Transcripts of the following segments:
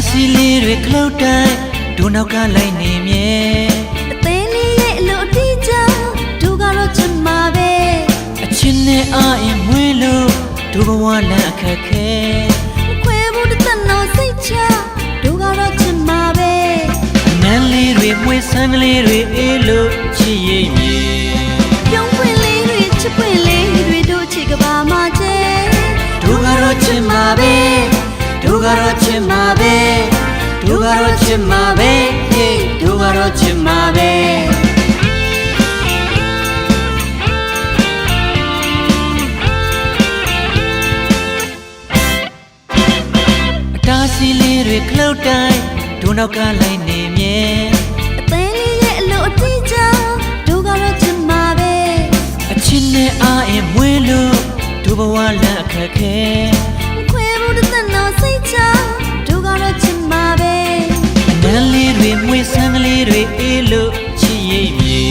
စီလေးတွေခလုတ်တိုင်းဒုနောက်ကလိုက်နေမြဲအသေးလေးရဲ့အလို့အတိကျဒုကတော့ချင်မှာပဲအချင်းနဲ့အားရင်မွေးလို့ဒုဘဝလမ်းအခက်ခဲခွဲဖို့တစ်သက်တော့စိတ်ချဒုကတော့ချင်မှာပဲအနမ်းလေးတွေမွေးဆန်းကလေးတွေအေးလို့ချစ်ရိပ်မြေပြုံးပွင့်လေးတွေချစ်ပွင့်လေးတွေတို့ချစ်ကဘာမှချဲဒုကတော့ချင်မှာပဲဒုကတော့ချင်မှာပဲဒုကတော့ချင်မှာပဲဟေးဒုကတော့ချင်မှာပဲအတားစီလေးတွေခလုတ်တိုင်းဒုနောက်ကလိုက်နေမြဲအသေးလေးရဲ့အလို့အတိကျဒုကတော့ချင်မှာပဲအချင်းနဲ့အားရင်မွေးလို့ဒုဘဝလမ်းအခက်ခဲခွဲဖို့တစ်သက်တော့စိတ်ချဒုကတော့ချင်မှာပဲနန်းလေးတွေမွေးဆန်းကလေးတွေအေးလို့ချစ်ရိပ်မြေ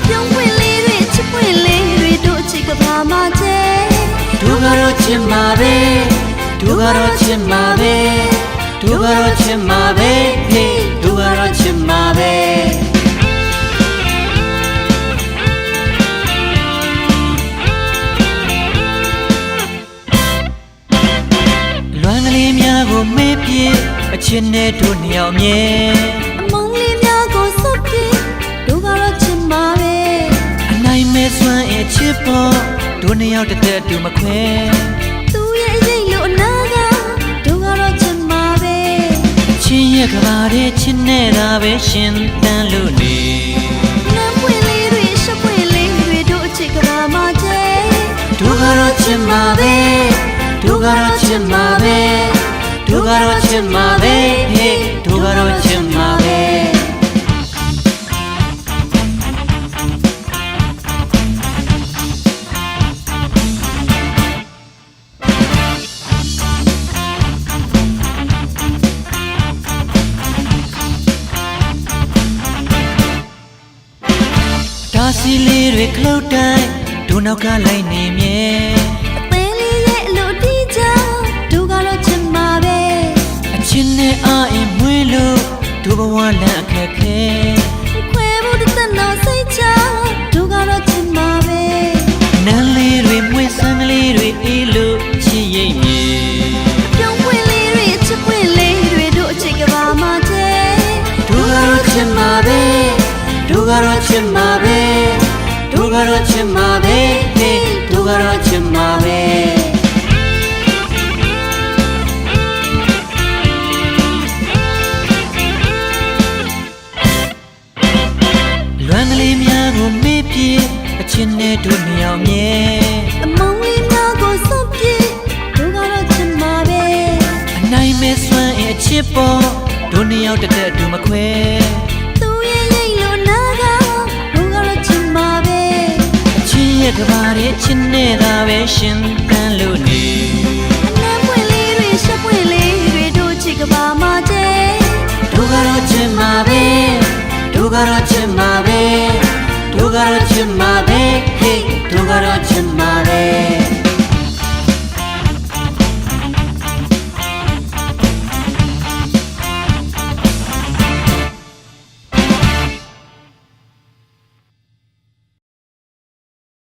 ပြုံးပွင့်လေးတွေချစ်ပွင့်လေးတွေတို့ချစ်ကဘာမှချဲဒုကတော့ချင်မှာပဲဒုကတော့ချင်မှာပဲဒုကတော့ချင်မှာပဲဟေးဒုကတော့ချင်မှာပဲလွမ်းကလေးများကိုမေးပြေအချင်းနဲ့တို့နှစ်ယောက်မြဲအမုန်းလေးများကိုစွတ်ပြေဒုကတော့ချင်မှာပဲအနိုင်မဲ့စွမ်းရဲ့ချစ်ပေါ်တို့နှစ်ယောက်တစ်သက်တူမခွဲသူရဲ့ရိတ်လို့အနာကဒုကတော့ချင်မှာပဲချင်းရဲ့ကဘာတဲ့ချစ်နေတာပဲရှင်တန်းလို့နေနမ်းပွင့်လေးတွေရှက်ပွင့်လေးတွေတို့အချစ်ကဘာမှချဲဒုကတော့ချင်မှာပဲဒုကတော့ချင်မှာပဲဒုကတော့ချင်မှာပဲဟေးဒုကတော့ချင်မှာပဲဒါစီလေးတွေခလုတ်တိုင်းဒုနောက်ကလိုက်နေမြဲချင်းနဲ့အားရင်မွေးလို့ဒုဘဝလမ်းအခက်ခဲခွဲဖို့တစ်သက်တော့စိတ်ချဒုကတော့ချင်မှာပဲနန်းလေးတွေမွေးဆန်းကလေးတွေအေးလို့ချစ်ရိပ်မြေပြုံးပွင့်လေးတွေချစ်ပွင့်လေးတွေတို့အချစ်ကဘာမှချဲဒုကတော့ချင်မှာပဲဒုကတော့ချင်မှာပဲဒုကတော့ချင်မှာပဲဟေးဒုကတော့ချင်မှာပဲလွမ်းကလေးများကိုမေးပြေအချင်းနဲ့တို့နှစ်ယောက်မြဲအမုန်းလေးများကိုစွတ်ပြေဒုကတော့ချင်မှာပဲအနိုင်မဲ့စွမ်းရဲ့ချစ်ပေါ်တို့နှစ်ယောက်တစ်သက်တူမခွဲသူရဲ့ရိတ်လို့နာကဒုကတော့ချင်မှာပဲအချင်းရဲ့ကဘာတဲ့ချစ်နေတာပဲရှင်တန်းလို့နေအနမ်းပွင့်လေးတွေရှက်ပွင့်လေးတွေတို့ချစ်ကဘာမှချဲဒုကတော့ချင်မှာပဲဒုကတော့ချင်မှာပဲဒုကတော့ချင်မှာပဲဟေးဒုကတော့ချင်မှာ